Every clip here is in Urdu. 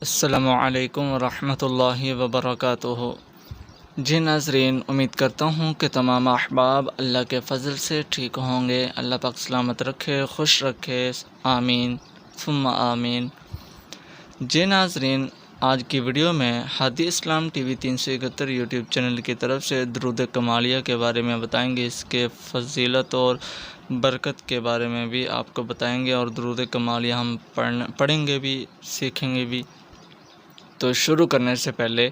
السلام علیکم ورحمۃ اللہ وبرکاتہ۔ جی ناظرین، امید کرتا ہوں کہ تمام احباب اللہ کے فضل سے ٹھیک ہوں گے۔ اللہ پاک سلامت رکھے، خوش رکھے، آمین ثم آمین۔ جی ناظرین، آج کی ویڈیو میں ہادی اسلام ٹی وی 371 یوٹیوب چینل کی طرف سے درود کمالیہ کے بارے میں بتائیں گے، اس کے فضیلت اور برکت کے بارے میں بھی آپ کو بتائیں گے، اور درود کمالیہ ہم پڑھیں گے بھی، سیکھیں گے بھی۔ تو شروع کرنے سے پہلے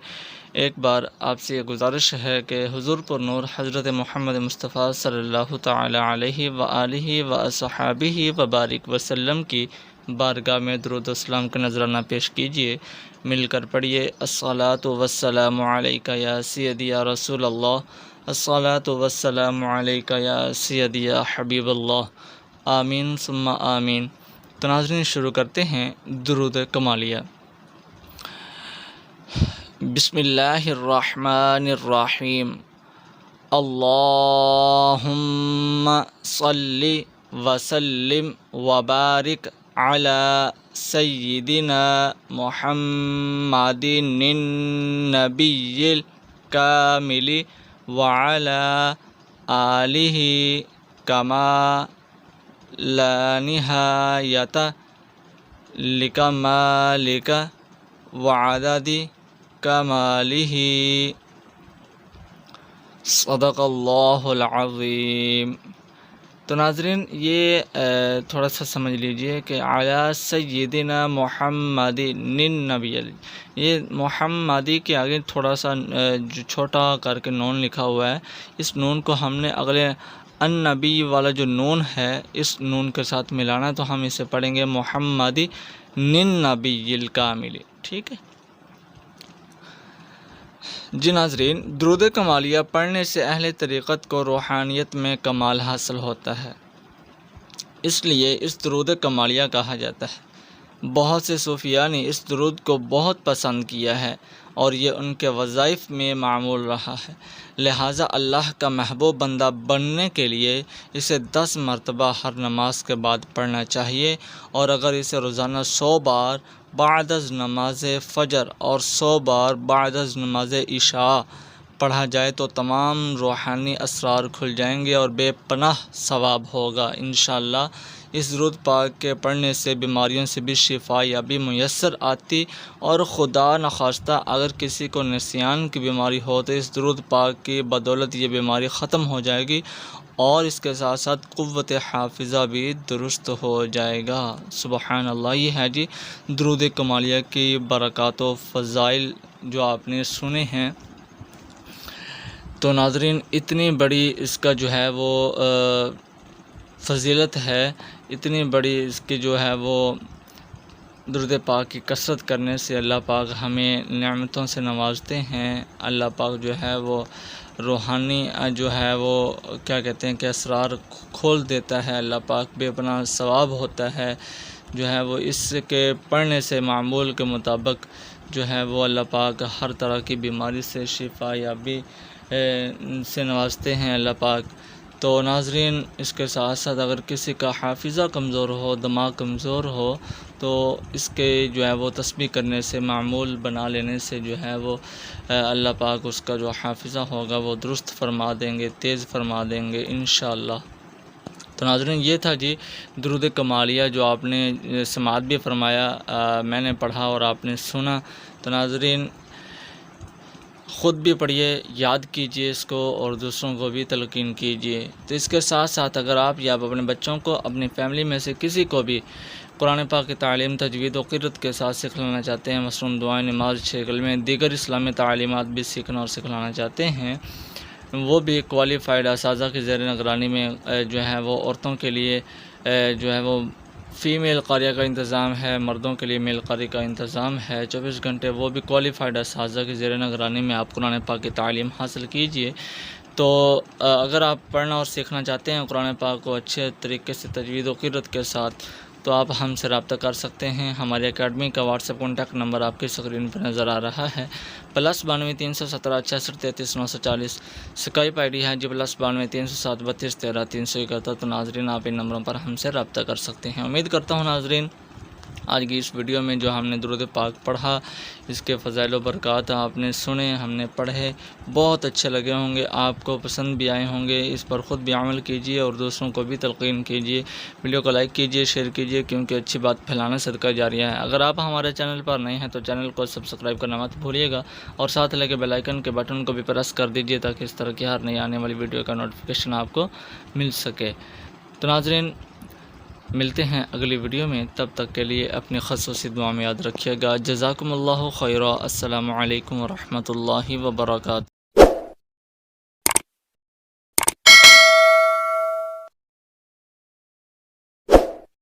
ایک بار آپ سے یہ گزارش ہے کہ حضور پر نور حضرت محمد مصطفیٰ صلی اللہ تعالی علیہ وآلہ وصحبہ وبارک وسلم کی بارگاہ میں درود و سلام کا نذرانہ پیش کیجیے۔ مل کر پڑھیے: الصلاۃ والسلام علیک یا سیدی یا رسول اللہ، الصلاۃ والسلام علیک یا سیدی یا حبیب اللہ، آمین ثم آمین۔ تو ناظرین، شروع کرتے ہیں درود کمالیہ۔ بسم اللہ الرحمن الرحیم۔ اللہم صلی وسلم وبارک علی سیدنا محمد النبی الکامل وعلی آلہ کما لا نہایت لکمالک وعدد کمالہ، صدق اللہ العظیم۔ تو ناظرین، یہ تھوڑا سا سمجھ لیجئے کہ علی سیدنا محمد النبی، یہ محمدی کے آگے تھوڑا سا جو چھوٹا کر کے نون لکھا ہوا ہے، اس نون کو ہم نے اگلے النبی والا جو نون ہے اس نون کے ساتھ ملانا ہے، تو ہم اسے پڑھیں گے محمد النبی الکامل، ٹھیک ہے۔ جی ناظرین، درود کمالیہ پڑھنے سے اہل طریقت کو روحانیت میں کمال حاصل ہوتا ہے، اس لیے اس درود کمالیہ کہا جاتا ہے۔ بہت سے صوفیاء نے اس درود کو بہت پسند کیا ہے اور یہ ان کے وظائف میں معمول رہا ہے، لہٰذا اللہ کا محبوب بندہ بننے کے لیے اسے 10 مرتبہ ہر نماز کے بعد پڑھنا چاہیے، اور اگر اسے روزانہ 100 بار بعد از نماز فجر اور 100 بار بعد از نماز عشاء پڑھا جائے تو تمام روحانی اسرار کھل جائیں گے اور بے پناہ ثواب ہوگا انشاءاللہ۔ اس درود پاک کے پڑھنے سے بیماریوں سے بھی شفا یابی میسر آتی، اور خدا نخواستہ اگر کسی کو نسیان کی بیماری ہو تو اس درود پاک کی بدولت یہ بیماری ختم ہو جائے گی، اور اس کے ساتھ ساتھ قوت حافظہ بھی درست ہو جائے گا۔ سبحان اللہ۔ یہ ہے جی درود کمالیہ کی برکات و فضائل جو آپ نے سنے ہیں۔ تو ناظرین، اتنی بڑی اس کا جو ہے وہ فضیلت ہے، اتنی بڑی اس کی جو ہے وہ درود پاک کی کثرت کرنے سے اللہ پاک ہمیں نعمتوں سے نوازتے ہیں۔ اللہ پاک جو ہے وہ روحانی جو ہے وہ کیا کہتے ہیں کہ اسرار کھول دیتا ہے، اللہ پاک بے پناہ ثواب ہوتا ہے جو ہے وہ اس کے پڑھنے سے معمول کے مطابق جو ہے وہ اللہ پاک ہر طرح کی بیماری سے شفا یابی سے نوازتے ہیں اللہ پاک۔ تو ناظرین، اس کے ساتھ ساتھ اگر کسی کا حافظہ کمزور ہو، دماغ کمزور ہو، تو اس کے جو ہے وہ تسبیح کرنے سے، معمول بنا لینے سے جو ہے وہ اللہ پاک اس کا جو حافظہ ہوگا وہ درست فرما دیں گے، تیز فرما دیں گے انشاءاللہ۔ تو ناظرین، یہ تھا جی درود کمالیہ جو آپ نے سماعت بھی فرمایا، میں نے پڑھا اور آپ نے سنا۔ تو ناظرین، خود بھی پڑھیے، یاد کیجئے اس کو، اور دوسروں کو بھی تلقین کیجئے۔ تو اس کے ساتھ ساتھ اگر آپ یا اپنے بچوں کو، اپنی فیملی میں سے کسی کو بھی قرآن پاک کی تعلیم، تجوید و قرأت کے ساتھ سکھلانا چاہتے ہیں، مثلاً دعائیں، نماز، 6 کلمے، دیگر اسلامی تعلیمات بھی سیکھنا اور سکھلانا چاہتے ہیں، وہ بھی کوالیفائڈ اساتذہ کی زیر نگرانی میں جو ہے وہ عورتوں کے لیے جو ہے وہ فیمیل قاریہ کا انتظام ہے، مردوں کے لیے میل قاری کا انتظام ہے 24 گھنٹے، وہ بھی کوالیفائڈ اساتذہ کی زیر نگرانی میں آپ قرآن پاک کی تعلیم حاصل کیجئے۔ تو اگر آپ پڑھنا اور سیکھنا چاہتے ہیں قرآن پاک کو اچھے طریقے سے تجوید و قرأت کے ساتھ، تو آپ ہم سے رابطہ کر سکتے ہیں۔ ہماری اکیڈمی کا واٹس ایپ کانٹیکٹ نمبر آپ کی اسکرین پر نظر آ رہا ہے، +92 317 66 33 940۔ اسکائپ آئی ڈی ہے جی +92 307 32 13 371۔ تو ناظرین، آپ ان نمبروں پر ہم سے رابطہ کر سکتے ہیں۔ امید کرتا ہوں ناظرین آج کی اس ویڈیو میں جو ہم نے درود پاک پڑھا، اس کے فضائل و برکات آپ نے سنے، ہم نے پڑھے، بہت اچھے لگے ہوں گے، آپ کو پسند بھی آئے ہوں گے۔ اس پر خود بھی عمل کیجیے اور دوسروں کو بھی تلقین کیجیے۔ ویڈیو کو لائک کیجیے، شیئر کیجیے، کیونکہ اچھی بات پھیلانا صدقہ جاریہ ہے۔ اگر آپ ہمارے چینل پر نئے ہیں تو چینل کو سبسکرائب کرنا مت بھولیے گا، اور ساتھ لگے بیل آئیکن کے بٹن کو بھی پریس کر دیجیے تاکہ اس طرح کی ہر نئی آنے والی ویڈیو کا نوٹیفیکیشن آپ کو مل سکے۔ تو ناظرین، ملتے ہیں اگلی ویڈیو میں، تب تک کے لیے اپنی خصوصی دعا میں یاد رکھیے گا۔ جزاکم اللہ خیرا۔ السلام علیکم ورحمۃ اللہ وبرکاتہ۔